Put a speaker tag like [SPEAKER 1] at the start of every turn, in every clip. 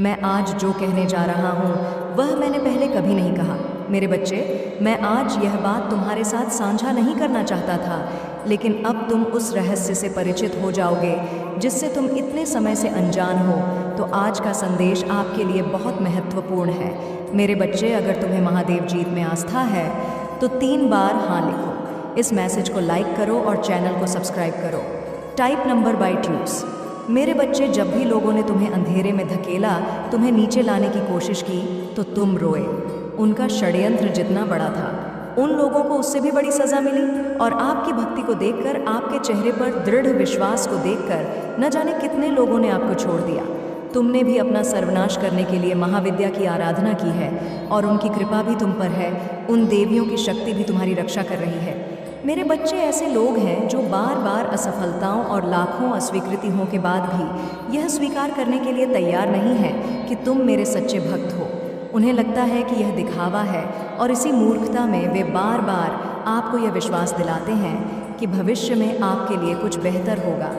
[SPEAKER 1] मैं आज जो कहने जा रहा हूँ वह मैंने पहले कभी नहीं कहा। मेरे बच्चे, मैं आज यह बात तुम्हारे साथ साझा नहीं करना चाहता था, लेकिन अब तुम उस रहस्य से परिचित हो जाओगे जिससे तुम इतने समय से अनजान हो। तो आज का संदेश आपके लिए बहुत महत्वपूर्ण है। मेरे बच्चे, अगर तुम्हें महादेव जीत में आस्था है तो 3 बार हाँ लिखो। इस मैसेज को लाइक करो और चैनल को सब्सक्राइब करो। Type number by tubes. मेरे बच्चे, जब भी लोगों ने तुम्हें अंधेरे में धकेला, तुम्हें नीचे लाने की कोशिश की, तो तुम रोए। उनका षड्यंत्र जितना बड़ा था, उन लोगों को उससे भी बड़ी सज़ा मिली। और आपकी भक्ति को देखकर, आपके चेहरे पर दृढ़ विश्वास को देखकर न जाने कितने लोगों ने आपको छोड़ दिया। तुमने भी अपना सर्वनाश करने के लिए महाविद्या की आराधना की है और उनकी कृपा भी तुम पर है। उन देवियों की शक्ति भी तुम्हारी रक्षा कर रही है। मेरे बच्चे, ऐसे लोग हैं जो बार बार असफलताओं और लाखों अस्वीकृतियों के बाद भी यह स्वीकार करने के लिए तैयार नहीं हैं कि तुम मेरे सच्चे भक्त हो। उन्हें लगता है कि यह दिखावा है और इसी मूर्खता में वे बार बार आपको यह विश्वास दिलाते हैं कि भविष्य में आपके लिए कुछ बेहतर होगा।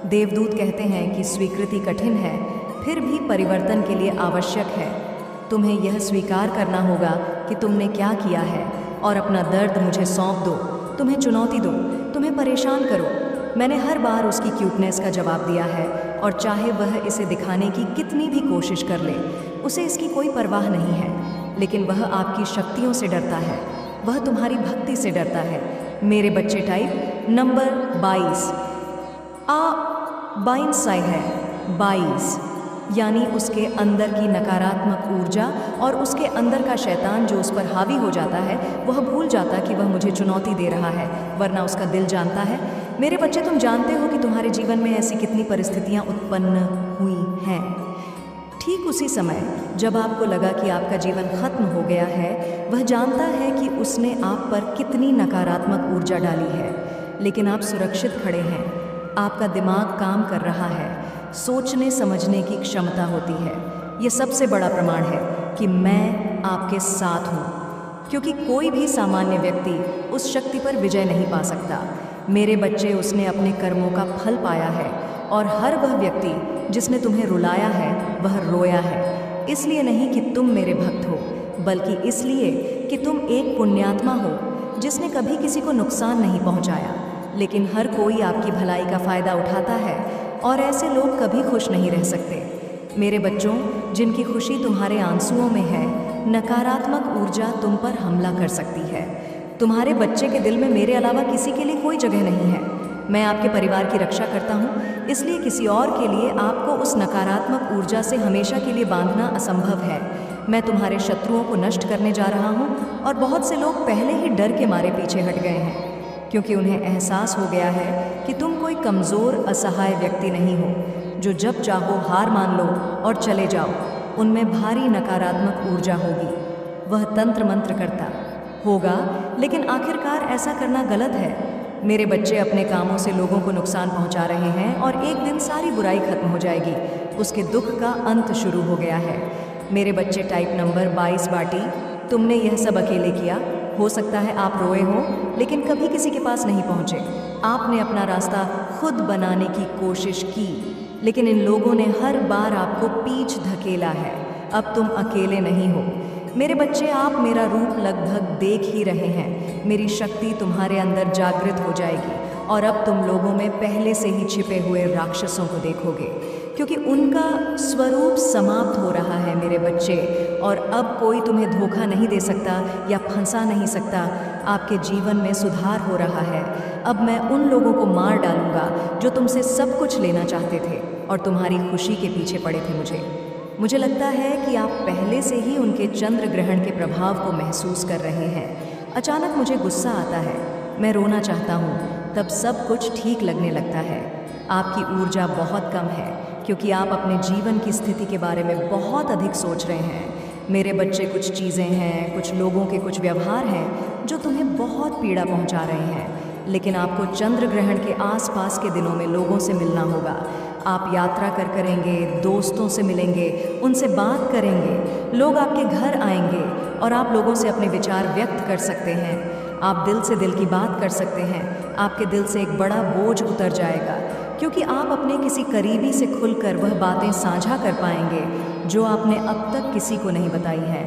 [SPEAKER 1] देवदूत कहते हैं कि स्वीकृति कठिन है, फिर भी परिवर्तन के लिए आवश्यक है। तुम्हें यह स्वीकार करना होगा कि तुमने क्या किया है और अपना दर्द मुझे सौंप दो। तुम्हें चुनौती दो, तुम्हें परेशान करो। मैंने हर बार उसकी क्यूटनेस का जवाब दिया है, और चाहे वह इसे दिखाने की कितनी भी कोशिश कर ले, उसे इसकी कोई परवाह नहीं है। लेकिन वह आपकी शक्तियों से डरता है, वह तुम्हारी भक्ति से डरता है। मेरे बच्चे, टाइप नंबर 22। बाइंसाई है 22, यानी उसके अंदर की नकारात्मक ऊर्जा और उसके अंदर का शैतान जो उस पर हावी हो जाता है, वह भूल जाता कि वह मुझे चुनौती दे रहा है, वरना उसका दिल जानता है। मेरे बच्चे, तुम जानते हो कि तुम्हारे जीवन में ऐसी कितनी परिस्थितियां उत्पन्न हुई हैं। ठीक उसी समय जब आपको लगा कि आपका जीवन खत्म हो गया है, वह जानता है कि उसने आप पर कितनी नकारात्मक ऊर्जा डाली है, लेकिन आप सुरक्षित खड़े हैं। आपका दिमाग काम कर रहा है, सोचने समझने की क्षमता होती है। ये सबसे बड़ा प्रमाण है कि मैं आपके साथ हूँ, क्योंकि कोई भी सामान्य व्यक्ति उस शक्ति पर विजय नहीं पा सकता। मेरे बच्चे, उसने अपने कर्मों का फल पाया है, और हर वह व्यक्ति जिसने तुम्हें रुलाया है वह रोया है। इसलिए नहीं कि तुम मेरे भक्त हो, बल्कि इसलिए कि तुम एक पुण्यात्मा हो जिसने कभी किसी को नुकसान नहीं पहुँचाया। लेकिन हर कोई आपकी भलाई का फ़ायदा उठाता है, और ऐसे लोग कभी खुश नहीं रह सकते। मेरे बच्चों, जिनकी खुशी तुम्हारे आंसुओं में है, नकारात्मक ऊर्जा तुम पर हमला कर सकती है। तुम्हारे बच्चे के दिल में मेरे अलावा किसी के लिए कोई जगह नहीं है। मैं आपके परिवार की रक्षा करता हूँ, इसलिए किसी और के लिए आपको उस नकारात्मक ऊर्जा से हमेशा के लिए बांधना असंभव है। मैं तुम्हारे शत्रुओं को नष्ट करने जा रहा हूँ, और बहुत से लोग पहले ही डर के मारे पीछे हट गए हैं, क्योंकि उन्हें एहसास हो गया है कि तुम कोई कमज़ोर असहाय व्यक्ति नहीं हो जो जब चाहो हार मान लो और चले जाओ। उनमें भारी नकारात्मक ऊर्जा होगी, वह तंत्र मंत्र करता होगा, लेकिन आखिरकार ऐसा करना गलत है। मेरे बच्चे, अपने कामों से लोगों को नुकसान पहुंचा रहे हैं, और एक दिन सारी बुराई खत्म हो जाएगी। उसके दुख का अंत शुरू हो गया है। मेरे बच्चे, टाइप नंबर 22 बाटी, तुमने यह सब अकेले किया। हो सकता है आप रोए हो, लेकिन कभी किसी के पास नहीं पहुँचे। आपने अपना रास्ता खुद बनाने की कोशिश की, लेकिन इन लोगों ने हर बार आपको पीछ धकेला है। अब तुम अकेले नहीं हो। मेरे बच्चे, आप मेरा रूप लगभग देख ही रहे हैं। मेरी शक्ति तुम्हारे अंदर जागृत हो जाएगी, और अब तुम लोगों में पहले से ही छिपे हुए राक्षसों को देखोगे, क्योंकि उनका स्वरूप समाप्त हो रहा है। मेरे बच्चे, और अब कोई तुम्हें धोखा नहीं दे सकता या फंसा नहीं सकता। आपके जीवन में सुधार हो रहा है। अब मैं उन लोगों को मार डालूंगा जो तुमसे सब कुछ लेना चाहते थे और तुम्हारी खुशी के पीछे पड़े थे। मुझे लगता है कि आप पहले से ही उनके चंद्र ग्रहण के प्रभाव को महसूस कर रहे हैं। अचानक मुझे गुस्सा आता है, मैं रोना चाहता हूँ, तब सब कुछ ठीक लगने लगता है। आपकी ऊर्जा बहुत कम है, क्योंकि आप अपने जीवन की स्थिति के बारे में बहुत अधिक सोच रहे हैं। मेरे बच्चे, कुछ चीज़ें हैं, कुछ लोगों के कुछ व्यवहार हैं जो तुम्हें बहुत पीड़ा पहुंचा रहे हैं, लेकिन आपको चंद्र ग्रहण के आसपास के दिनों में लोगों से मिलना होगा। आप यात्रा करेंगे, दोस्तों से मिलेंगे, उनसे बात करेंगे, लोग आपके घर आएंगे और आप लोगों से अपने विचार व्यक्त कर सकते हैं। आप दिल से दिल की बात कर सकते हैं। आपके दिल से एक बड़ा बोझ उतर जाएगा, क्योंकि आप अपने किसी करीबी से खुलकर वह बातें साझा कर पाएंगे जो आपने अब तक किसी को नहीं बताई है।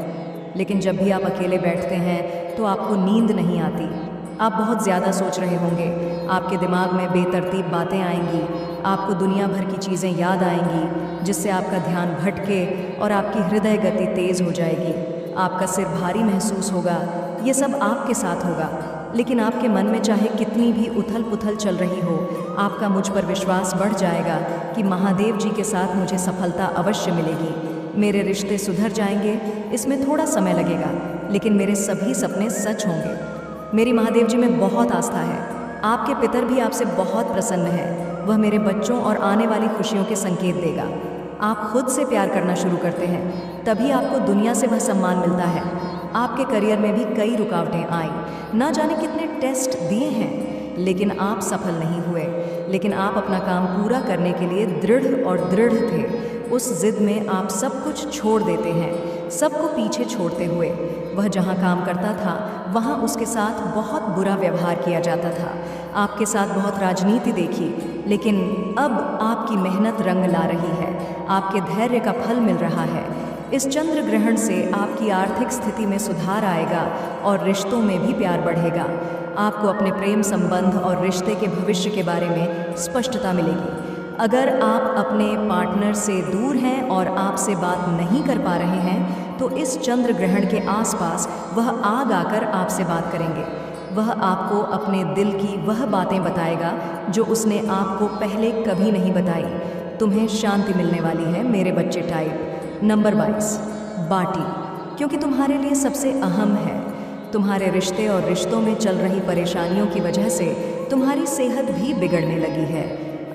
[SPEAKER 1] लेकिन जब भी आप अकेले बैठते हैं तो आपको नींद नहीं आती। आप बहुत ज़्यादा सोच रहे होंगे, आपके दिमाग में बेतरतीब बातें आएंगी, आपको दुनिया भर की चीज़ें याद आएंगी, जिससे आपका ध्यान भटके और आपकी हृदय गति तेज़ हो जाएगी। आपका सिर भारी महसूस होगा। ये सब आपके साथ होगा, लेकिन आपके मन में चाहे कितनी भी उथल पुथल चल रही हो, आपका मुझ पर विश्वास बढ़ जाएगा कि महादेव जी के साथ मुझे सफलता अवश्य मिलेगी। मेरे रिश्ते सुधर जाएंगे, इसमें थोड़ा समय लगेगा, लेकिन मेरे सभी सपने सच होंगे। मेरी महादेव जी में बहुत आस्था है। आपके पितर भी आपसे बहुत प्रसन्न है। वह मेरे बच्चों और आने वाली खुशियों के संकेत देगा। आप खुद से प्यार करना शुरू करते हैं, तभी आपको दुनिया से वह सम्मान मिलता है। आपके करियर में भी कई रुकावटें आई, ना जाने कितने टेस्ट दिए हैं, लेकिन आप सफल नहीं हुए। लेकिन आप अपना काम पूरा करने के लिए दृढ़ थे। उस जिद में आप सब कुछ छोड़ देते हैं, सबको पीछे छोड़ते हुए। वह जहाँ काम करता था वहाँ उसके साथ बहुत बुरा व्यवहार किया जाता था। आपके साथ बहुत राजनीति देखी, लेकिन अब आपकी मेहनत रंग ला रही है। आपके धैर्य का फल मिल रहा है। इस चंद्र ग्रहण से आपकी आर्थिक स्थिति में सुधार आएगा और रिश्तों में भी प्यार बढ़ेगा। आपको अपने प्रेम संबंध और रिश्ते के भविष्य के बारे में स्पष्टता मिलेगी। अगर आप अपने पार्टनर से दूर हैं और आपसे बात नहीं कर पा रहे हैं, तो इस चंद्र ग्रहण के आसपास वह आग आकर आपसे बात करेंगे। वह आपको अपने दिल की वह बातें बताएगा जो उसने आपको पहले कभी नहीं बताई। तुम्हें शांति मिलने वाली है मेरे बच्चे टाइप। नंबर 22, बाटी, क्योंकि तुम्हारे लिए सबसे अहम है। तुम्हारे रिश्ते और रिश्तों में चल रही परेशानियों की वजह से तुम्हारी सेहत भी बिगड़ने लगी है।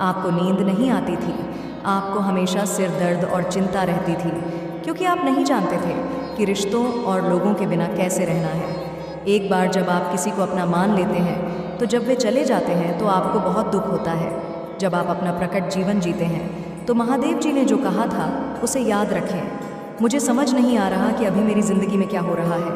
[SPEAKER 1] आपको नींद नहीं आती थी, आपको हमेशा सिर दर्द और चिंता रहती थी, क्योंकि आप नहीं जानते थे कि रिश्तों और लोगों के बिना कैसे रहना है। एक बार जब आप किसी को अपना मान लेते हैं, तो जब वे चले जाते हैं तो आपको बहुत दुख होता है। जब आप अपना प्रकट जीवन जीते हैं, तो महादेव जी ने जो कहा था उसे याद रखें। मुझे समझ नहीं आ रहा कि अभी मेरी ज़िंदगी में क्या हो रहा है,